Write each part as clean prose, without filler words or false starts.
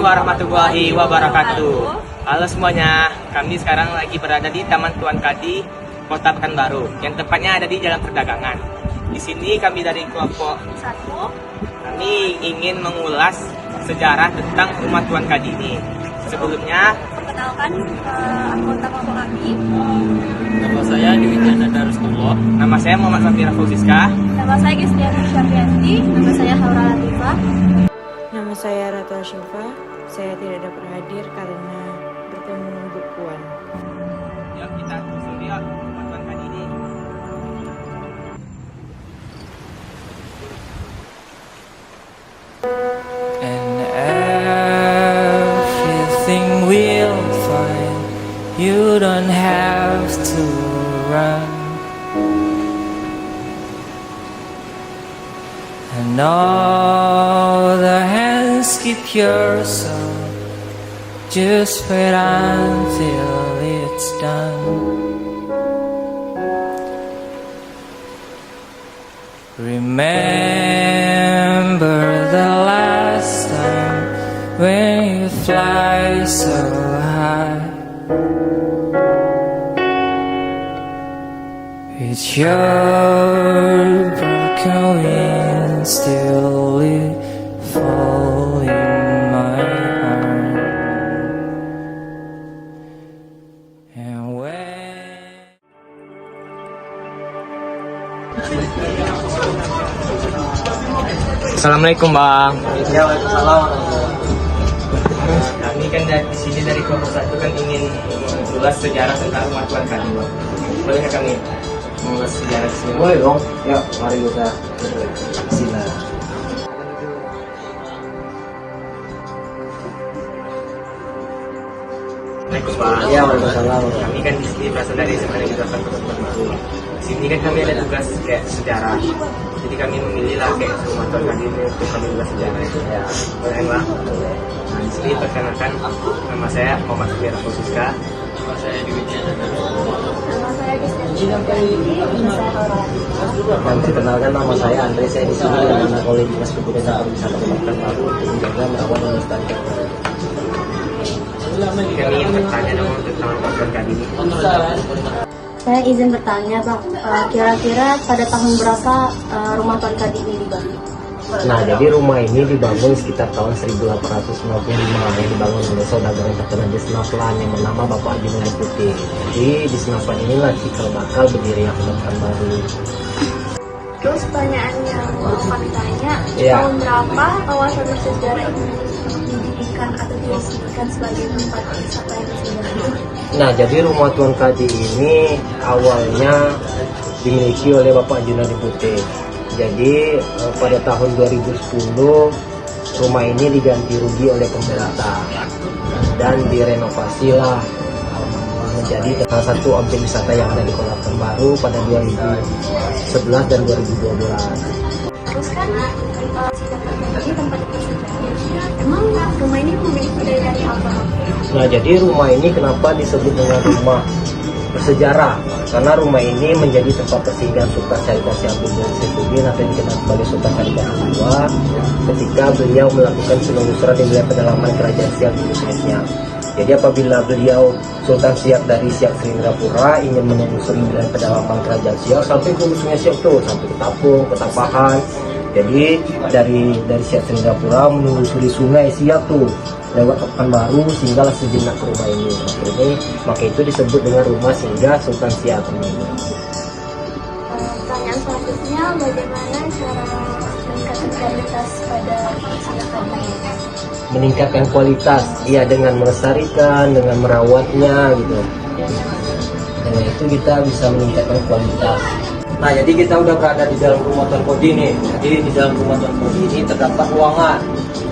warahmatullahi wabarakatuh. Halo semuanya, kami sekarang lagi berada di Taman Tuan Kadi, Kota Pekanbaru, yang tepatnya ada di Jalan Perdagangan. Di sini kami dari kelompok 1, kami ingin mengulas sejarah tentang rumah Tuan Kadi ini. Sebelumnya, perkenalkan anggota kelompok kami. Nama saya Diwidiana Darusnullah. Nama saya Muhammad Safira Fauziska. Nama saya Gistiani Syafianti. Nama saya Haura Latifah. Nama saya Ratu Syifa. Saya tidak dapat hadir karena bertemu Bu Puan. Yuk kita telusuri yuk rumah Tuan Kadi ini. And everything will fine. You don't have to run. And all the hands keep your song. Just wait until it's done. Remember the last time when you fly so high. With your broken wings still fall in my heart. And when Assalamualaikum Bang. ya, Waalaikumsalam. Kami kan di sini dari kelompok 1 kan ingin mengulas sejarah tentang rumah Tuan Kadi, Bang. Boleh kami mengulas sejarah di sini? Boleh dong. Ya, mari kita sini. Assalamualaikum Bang. Ya, Waalaikumsalam. Kami kan di sini berasal dari sebenarnya kita Kota Pekanbaru. Di sini kan kami ada tugas kayak sejarah. Jadi kami memilih lah kayak rumah Tuan Kadi ini untuk kami ulas sejarah itu. Ya, boleh Bang. Nah, di sini perkenalkan nama saya Muhammad Safira Fauziska. Nama saya Diwidiana Darusnullah. Nama saya Gistiani Syafianti. Nama saya Haura Latifah. Dan perkenalkan nama saya Andre, saya di sini dengan oleh Dinas Kebudayaan dan Pariwisata Kota Pekanbaru untuk menjaga, merawat dan melestarikan. Kami ingin bertanya dong tentang rumah Tuan Kadi ini. Saya izin bertanya, Bang. Kira-kira pada tahun berapa rumah Tuan Kadi ini dibangun? Nah, jadi rumah ini dibangun sekitar tahun 1895 yang dibangun oleh saudagar yang terkenal di Senapan yang bernama Bapak Haji Muhammad Putih. Jadi di Senapan inilah cikal bakal berdiri yang Kota Pekanbaru. Terus pertanyaan yang mau kami tanya, Iya. tahun berapa kawasan bersejarah ini didirikan atau diresmikan sebagai tempat wisata yang bersejarah? Nah, jadi rumah Tuan Kadi ini awalnya dimiliki oleh Bapak Haji Muhammad Putih. Jadi pada tahun 2010 rumah ini diganti rugi oleh pemerintah dan direnovasi lah menjadi salah satu objek wisata yang ada di Kota Pekanbaru pada 2011 dan 2012. Terus kan ini tempat bersejarah. Emang rumah ini memiliki daya dari apa? Nah, jadi rumah ini kenapa disebut dengan rumah bersejarah? Karena rumah ini menjadi tempat persinggahan Sultan Syarif Abdul Muhyiddin Saifuddin atau dikenal sebagai Sultan Syarif II ketika beliau melakukan penelusuran di wilayah pedalaman kerajaan Siak di Indonesia. Jadi apabila beliau Sultan Siak dari Siak Serindrapura ingin menelusuri wilayah pedalaman kerajaan Siak sampai ke Sungai Siak tuh, sampai ke Tapung, ke Tapahan. Jadi dari Siak Serindrapura menelusuri Sungai Siak tuh lewat Pekanbaru singgahlah sejenak ke rumah ini. Maka itu disebut dengan rumah singgah Sultan Siak ini. Pertanyaan selanjutnya, bagaimana cara meningkatkan kualitas pada masyarakat ini? Meningkatkan kualitas, ya dengan melestarikan, dengan merawatnya gitu. Dengan itu kita bisa meningkatkan kualitas. Nah, jadi kita udah berada di dalam rumah Tuan Kadi nih. Jadi di dalam rumah Tuan Kadi ini terdapat ruangan.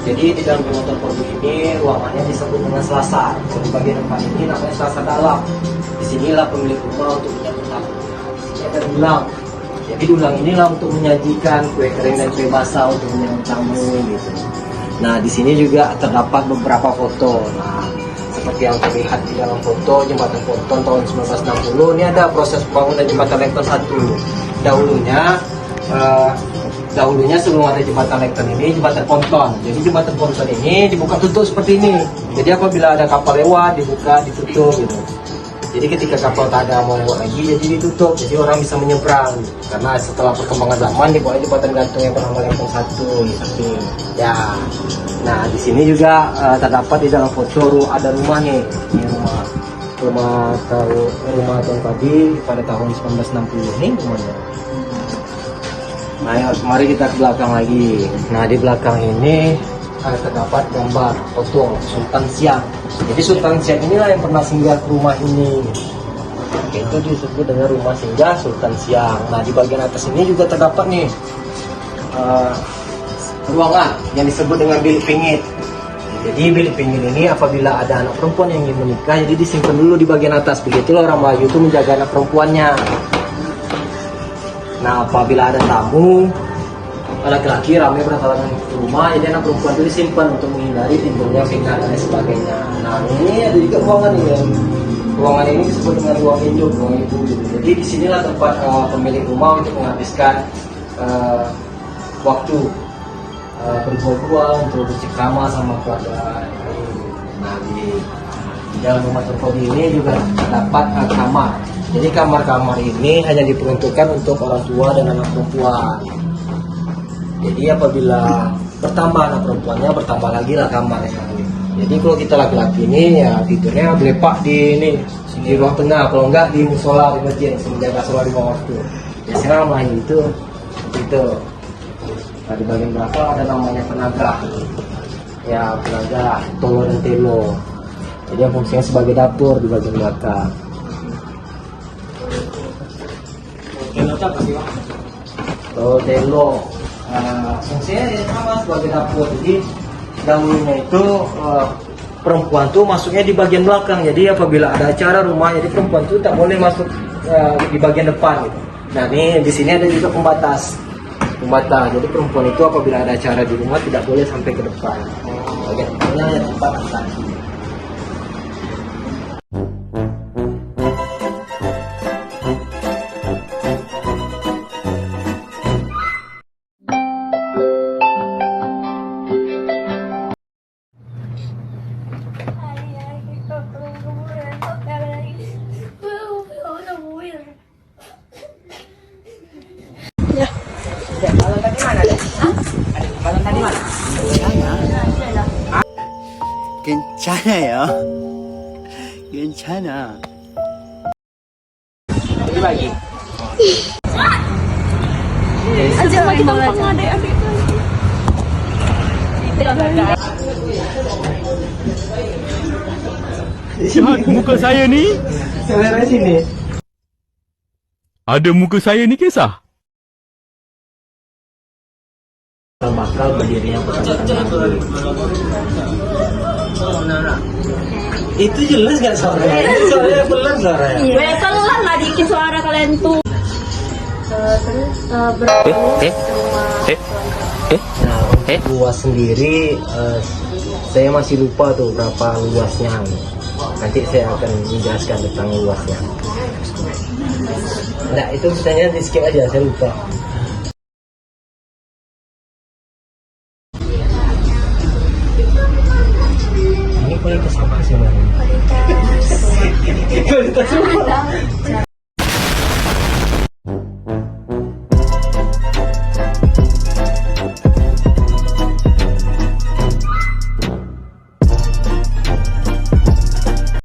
Jadi di dalam rumah Tuan Kadi ini ruangannya disebut dengan selasar. Jadi bagian depan ini namanya selasar dalam. Disinilah pemilik rumah untuk menyambut tamu. Di sini ada dulang. Jadi dulang inilah untuk menyajikan kue kering dan kue basah untuk menyambut tamu gitu. Nah, di sini juga terdapat beberapa foto. Nah, seperti yang terlihat di dalam foto jembatan Ponton tahun 1960, ini ada proses pembangunan jembatan Lenton 1. Dahulunya dahulunya sebelum ada jembatan Lekton ini jembatan ponton. Jadi jembatan ponton ini dibuka tutup seperti ini. Jadi apabila ada kapal lewat dibuka ditutup gitu. Jadi ketika kapal tak ada mau lewat lagi jadi ditutup. Jadi orang bisa menyeberang. Karena setelah perkembangan zaman dibuat jembatan gantung yang bernama Lekton 1 gitu. Ya. Nah di sini juga terdapat di dalam foto ada rumah nih. Ini rumah Tuan Kadi pada tahun 1960 ini rumahnya. Nah, mari kita ke belakang lagi. Nah, di belakang ini terdapat gambar foto Sultan Siak. Jadi Sultan Siak inilah yang pernah singgah ke rumah ini. Itu disebut dengan rumah singgah Sultan Siak. Nah, di bagian atas ini juga terdapat nih ruangan yang disebut dengan bilik pingit. Jadi bilik pingit ini apabila ada anak perempuan yang ingin menikah, jadi disimpan dulu di bagian atas. Begitulah orang Melayu itu menjaga anak perempuannya. Nah, apabila ada tamu laki-laki ramai berdatangan ke rumah, jadi anak perempuan itu disimpan untuk menghindari timbulnya fitnah dan sebagainya. Nah, ini ada juga ruangan ini. Ruangan ini disebut dengan ruang hijau, ruang itu. Jadi disinilah tempat pemilik rumah untuk menghabiskan waktu berdua untuk bercengkrama sama keluarga. Nah, di dalam rumah Kadi ini juga terdapat kamar. Jadi kamar-kamar ini hanya diperuntukkan untuk orang tua dan anak perempuan. Jadi apabila bertambah anak perempuannya, bertambah lagi lah kamarnya. Jadi kalau kita laki-laki ini ya tidurnya belepak di ruang tengah, kalau enggak di musola di masjid, menjaga sholat di waktu. Biasanya orang lain itu. Nah, di bagian belakang ada namanya penaga. Ya penaga, tolo dan telo. Jadi yang fungsinya sebagai dapur di bagian belakang. Telo fungsinya sama sebagai dapur. Jadi dahulunya itu perempuan tuh masuknya di bagian belakang. Jadi apabila ada acara rumah, jadi perempuan tuh tak boleh masuk di bagian depan gitu. Nah ini di sini ada juga pembatas. Jadi perempuan itu apabila ada acara di rumah tidak boleh sampai ke depan. Bagian depannya ada tempat laki. 괜찮아요. 괜찮아. Ini bagi. Aja lagi tampang ada adik. Muka saya ni, Sebenarnya sini. ada muka saya ni kisah. Bakal berdirinya pertama. Itu jelas gak suaranya? Suaranya pelan suaranya. Iya, pelan lah dikit suara kalian tuh. Terus berapa Nah, luas sendiri saya masih lupa tuh berapa luasnya. Nanti saya akan menjelaskan tentang luasnya. Nah, itu misalnya di skip aja, saya lupa. Ini kualitas apa sih, Mbak? Kualitas rumah.